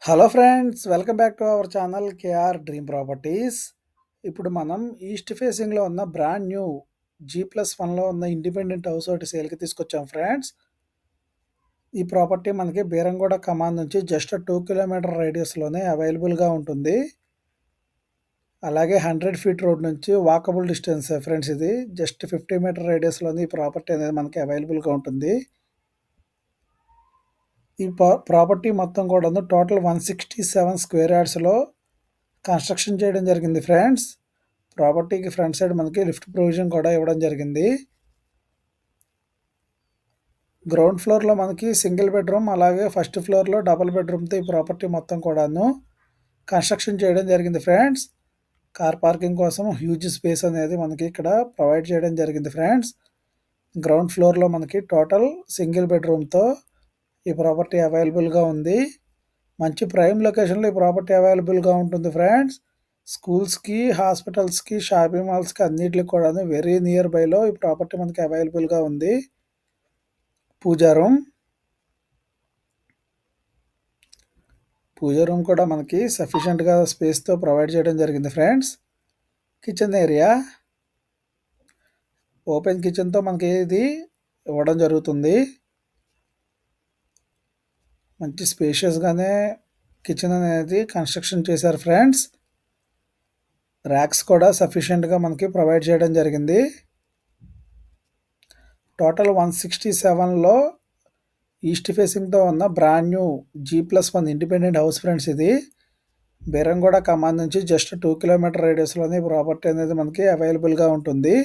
Hello friends, welcome back to our channel KR dream properties. ఇప్పుడు మనం east ఫేసింగ్లో ఉన్న బ్రాండ్ న్యూ G+1లో ఉన్న ఇండిపెండెంట్ హౌస్ ఒకటి సేల్కి తీసుకొచ్చాం ఫ్రెండ్స్. ఈ ప్రాపర్టీ మనకి బీరంగూడ కమాన్ నుంచి జస్ట్ 2 కిలోమీటర్ రేడియస్లోనే అవైలబుల్గా ఉంటుంది. అలాగే 100 ఫీట్ రోడ్ నుంచి వాకబుల్ డిస్టెన్స్ ఫ్రెండ్స్. ఇది జస్ట్ 50 మీటర్ రేడియస్లోనే ఈ ప్రాపర్టీ అనేది మనకి అవైలబుల్గా ఉంటుంది. ఈ ప్రాపర్టీ మొత్తం కూడాను టోటల్ 167 స్క్వేర్ యార్డ్స్లో కన్స్ట్రక్షన్ చేయడం జరిగింది ఫ్రెండ్స్. ప్రాపర్టీకి ఫ్రంట్ సైడ్ మనకి లిఫ్ట్ ప్రొవిజన్ కూడా ఇవ్వడం జరిగింది. గ్రౌండ్ ఫ్లోర్లో మనకి సింగిల్ బెడ్రూమ్, అలాగే ఫస్ట్ ఫ్లోర్లో డబుల్ బెడ్రూమ్తో ఈ ప్రాపర్టీ మొత్తం కూడాను కన్స్ట్రక్షన్ చేయడం జరిగింది ఫ్రెండ్స్. కార్ పార్కింగ్ కోసం హ్యూజ్ స్పేస్ అనేది మనకి ఇక్కడ ప్రొవైడ్ చేయడం జరిగింది ఫ్రెండ్స్. గ్రౌండ్ ఫ్లోర్లో మనకి టోటల్ సింగిల్ బెడ్రూమ్తో ఈ ప్రాపర్టీ అవైలబుల్గా ఉంది. మంచి ప్రైమ్ లొకేషన్లో ఈ ప్రాపర్టీ అవైలబుల్గా ఉంటుంది ఫ్రెండ్స్. స్కూల్స్కి, హాస్పిటల్స్కి, షాపింగ్ మాల్స్కి అన్నిటికి కూడా వెరీ నియర్ బైలో ఈ ప్రాపర్టీ మనకి అవైలబుల్గా ఉంది. పూజా రూమ్ కూడా మనకి సఫిషియెంట్గా స్పేస్తో ప్రొవైడ్ చేయడం జరిగింది ఫ్రెండ్స్. కిచెన్ ఏరియా ఓపెన్ కిచెన్తో మనకి ఇది ఇవ్వడం జరుగుతుంది. మంచి స్పేషియస్గానే కిచెన్ అనేది కన్స్ట్రక్షన్ చేశారు ఫ్రెండ్స్. ర్యాక్స్ కూడా సఫిషియెంట్గా మనకి ప్రొవైడ్ చేయడం జరిగింది. టోటల్ 167లో ఈస్ట్ ఫేసింగ్తో ఉన్న brand new G+1 independent house friends. ఇది బీరంగూడ కమాన్ నుంచి జస్ట్ 2 కిలోమీటర్ రేడియస్లోనే ప్రాపర్టీ అనేది మనకి అవైలబుల్గా ఉంటుంది.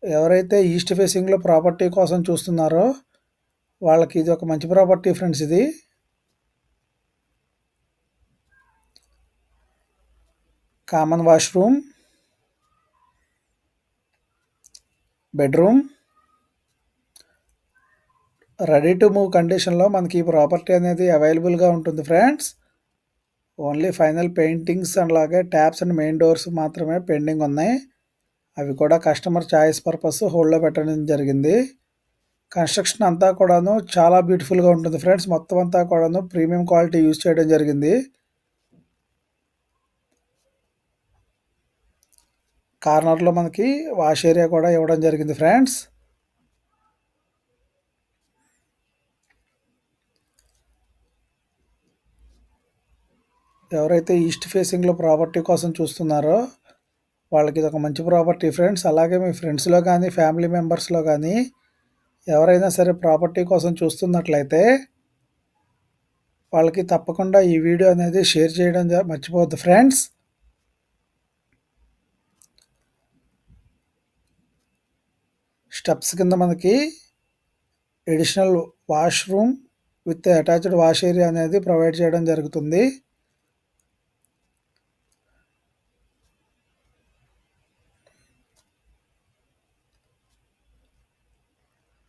ఎవరైతే ఈస్ట్ ఫేసింగ్లో ప్రాపర్టీ కోసం చూస్తున్నారో వాళ్ళకి ఇది ఒక మంచి ప్రాపర్టీ ఫ్రెండ్స్. ఇది common washroom, bedroom, ready to move కండిషన్లో మనకి ఈ ప్రాపర్టీ అనేది అవైలబుల్గా ఉంటుంది ఫ్రెండ్స్. ఓన్లీ ఫైనల్ పెయింటింగ్స్ అలాగే ట్యాప్స్ అండ్ మెయిన్ డోర్స్ మాత్రమే పెండింగ్ ఉన్నాయి. అవి కూడా కస్టమర్ చాయిస్ పర్పస్ హోల్డ్లో పెట్టడం జరిగింది. కన్స్ట్రక్షన్ అంతా కూడాను చాలా బ్యూటిఫుల్గా ఉంటుంది ఫ్రెండ్స్. మొత్తం అంతా కూడాను ప్రీమియం క్వాలిటీ యూజ్ చేయడం జరిగింది. కార్నర్లో మనకి వాష్ ఏరియా కూడా ఇవ్వడం జరిగింది ఫ్రెండ్స్. ఎవరైతే ఈస్ట్ ఫేసింగ్లో ప్రాపర్టీ కోసం చూస్తున్నారో వాళ్ళకి ఇది ఒక మంచి ప్రాపర్టీ ఫ్రెండ్స్. అలాగే మీ ఫ్రెండ్స్లో కానీ ఫ్యామిలీ మెంబర్స్లో కానీ ఎవరైనా సరే ప్రాపర్టీ కోసం చూస్తున్నట్లయితే వాళ్ళకి తప్పకుండా ఈ వీడియో అనేది షేర్ చేయడం మర్చిపోవద్దు ఫ్రెండ్స్. స్టెప్స్ కింద మనకి additional washroom with attached wash area అనేది ప్రొవైడ్ చేయడం జరుగుతుంది.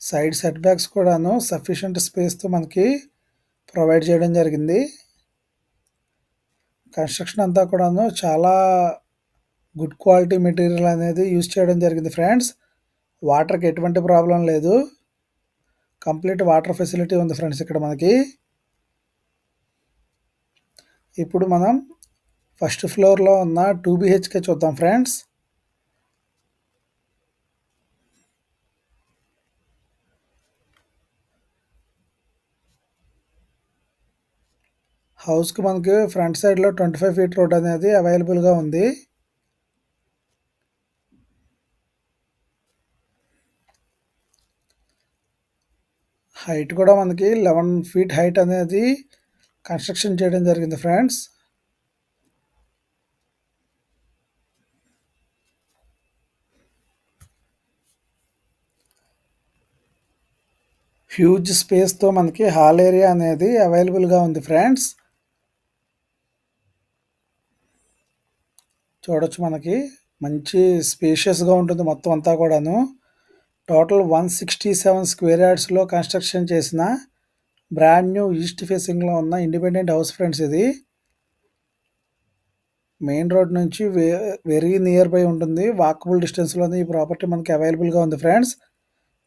సైడ్ సెట్ బ్యాక్స్ కూడాను సఫిషియెంట్ స్పేస్తో మనకి ప్రొవైడ్ చేయడం జరిగింది. కన్స్ట్రక్షన్ అంతా కూడాను చాలా గుడ్ క్వాలిటీ మెటీరియల్ అనేది యూజ్ చేయడం జరిగింది ఫ్రెండ్స్. వాటర్కి ఎటువంటి ప్రాబ్లం లేదు. కంప్లీట్ వాటర్ ఫెసిలిటీ ఉంది ఫ్రెండ్స్ ఇక్కడ మనకి. ఇప్పుడు మనం ఫస్ట్ ఫ్లోర్లో ఉన్న 2 BHK చూద్దాం ఫ్రెండ్స్. హౌస్కి మనకి ఫ్రంట్ సైడ్లో 25 ఫీట్ రోడ్ అనేది అవైలబుల్గా ఉంది. హైట్ కూడా మనకి 11 ఫీట్ హైట్ అనేది కన్స్ట్రక్షన్ చేయడం జరిగింది ఫ్రెండ్స్. హ్యూజ్ స్పేస్తో మనకి హాల్ ఏరియా అనేది అవైలబుల్గా ఉంది ఫ్రెండ్స్. చూడొచ్చు మనకి మంచి స్పేషియస్గా ఉంటుంది మొత్తం అంతా కూడాను. టోటల్ 167 స్క్వేర్ యార్డ్స్లో కన్స్ట్రక్షన్ చేసిన బ్రాండ్ న్యూ ఈస్ట్ ఫేసింగ్లో ఉన్న ఇండిపెండెంట్ హౌస్ ఫ్రెండ్స్. ఇది మెయిన్ రోడ్ నుంచి వెరీ నియర్ బై ఉంటుంది. వాకబుల్ డిస్టెన్స్లోనే ఈ ప్రాపర్టీ మనకి అవైలబుల్గా ఉంది ఫ్రెండ్స్.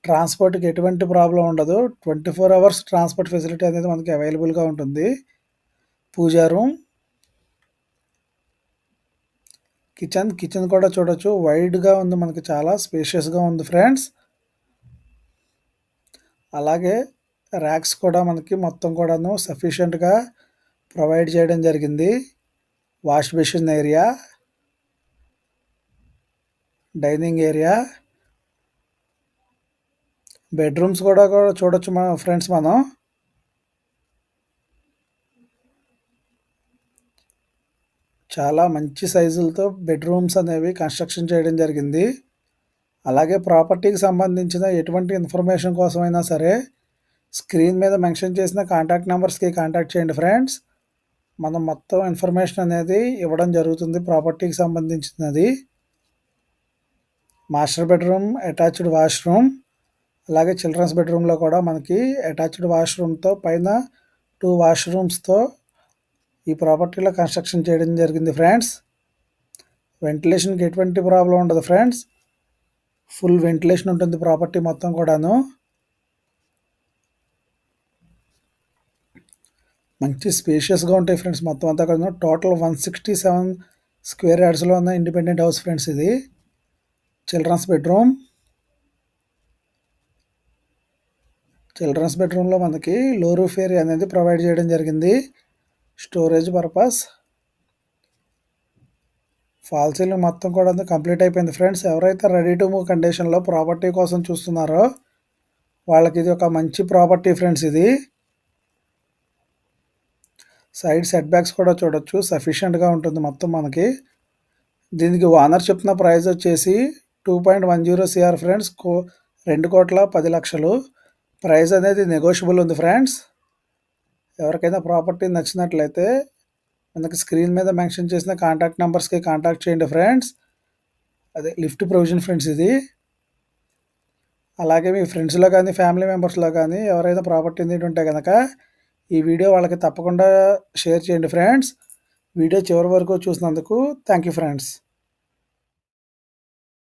ట్రాన్స్‌పోర్ట్‌కి ఎటువంటి ప్రాబ్లమ్ ఉండదు. 24 అవర్స్ ట్రాన్స్‌పోర్ట్ ఫెసిలిటీ అనేది మనకి అవైలబుల్‌గా ఉంటుంది. పూజా రూమ్, కిచెన్ కూడా చూడొచ్చు. వైడ్‌గా ఉంది, మనకి చాలా స్పేషియస్‌గా ఉంది ఫ్రెండ్స్. అలాగే ర్యాక్స్ కూడా మనకి మొత్తం కూడాను సఫిషియెంట్‌గా ప్రొవైడ్ చేయడం జరిగింది. Wash basin area, dining area, bedrooms కూడా చూడొచ్చు ఫ్రెండ్స్ మనం. చాలా మంచి సైజులతో బెడ్‌రూమ్స్ అనేవి కన్‌స్ట్రక్షన్ చేయడం జరిగింది. అలాగే ప్రాపర్టీకి సంబంధించిన ఎటువంటి ఇన్ఫర్మేషన్ కోసమైనా సరే స్క్రీన్ మీద మెన్షన్ చేసిన కాంటాక్ట్ నెంబర్స్‌కి కాంటాక్ట్ చేయండి ఫ్రెండ్స్. మనం మొత్తం ఇన్ఫర్మేషన్ అనేది ఇవ్వడం జరుగుతుంది ప్రాపర్టీకి సంబంధించినది. మాస్టర్ బెడ్‌రూమ్, అటాచ్డ్ వాష్‌రూమ్, అలాగే చిల్డ్రన్స్ బెడ్‌రూమ్‌లో కూడా మనకి అటాచ్డ్ వాష్‌రూమ్‌తో పైన 2 వాష్‌రూమ్స్‌తో ఈ ప్రాపర్టీలో కన్‌స్ట్రక్షన్ చేయడం జరిగింది ఫ్రెండ్స్. వెంటిలేషన్‌కి ఎటువంటి ప్రాబ్లమ్ ఉండదు ఫ్రెండ్స్. ఫుల్ వెంటిలేషన్ ఉంటుంది ప్రాపర్టీ మొత్తం కూడాను. మంచి స్పేషియస్‌గా ఉంటాయి ఫ్రెండ్స్ మొత్తం అంతా కూడా. టోటల్ 167 స్క్వేర్ యార్డ్స్‌లో ఉన్న ఇండిపెండెంట్ హౌస్ ఫ్రెండ్స్ ఇది. చిల్డ్రన్స్ బెడ్రూమ్‌లో మనకి లో రూఫ్ ఏరియా అనేది ప్రొవైడ్ చేయడం జరిగింది. Storage purpose. ఫాల్ సీలింగ్ మొత్తం కూడా కంప్లీట్ అయిపోయింది ఫ్రెండ్స్. ఎవరైతే రెడీ టు మూవ్ కండిషన్‌లో ప్రాపర్టీ కోసం చూస్తున్నారో వాళ్ళకి ఇది ఒక మంచి ప్రాపర్టీ ఫ్రెండ్స్ ఇది. సైడ్ సెట్ బ్యాక్స్ కూడా చూడొచ్చు, సఫిషియెంట్‌గా ఉంటుంది మొత్తం మనకి. దీనికి ఓనర్ చెప్తున్న ప్రైస్ వచ్చేసి 2.10 CR ఫ్రెండ్స్. 2,10,00,000 ప్రైస్ అనేది నెగోషియబుల్ ఉంది ఫ్రెండ్స్. ఎవరికైనా ప్రాపర్టీ నచ్చినట్లయితే మనకి స్క్రీన్ మీద మెన్షన్ చేసిన కాంటాక్ట్ నెంబర్స్కి కాంటాక్ట్ చేయండి ఫ్రెండ్స్. అదే లిఫ్ట్ ప్రొవిజన్ ఫ్రెండ్స్ ఇది. అలాగే మీ ఫ్రెండ్స్లో కానీ ఫ్యామిలీ మెంబర్స్లో కానీ ఎవరైనా ప్రాపర్టీ నీడ్ ఉంటే కనుక ఈ వీడియో వాళ్ళకి తప్పకుండా షేర్ చేయండి ఫ్రెండ్స్. వీడియో చివరి వరకు చూసినందుకు థ్యాంక్ యూ ఫ్రెండ్స్.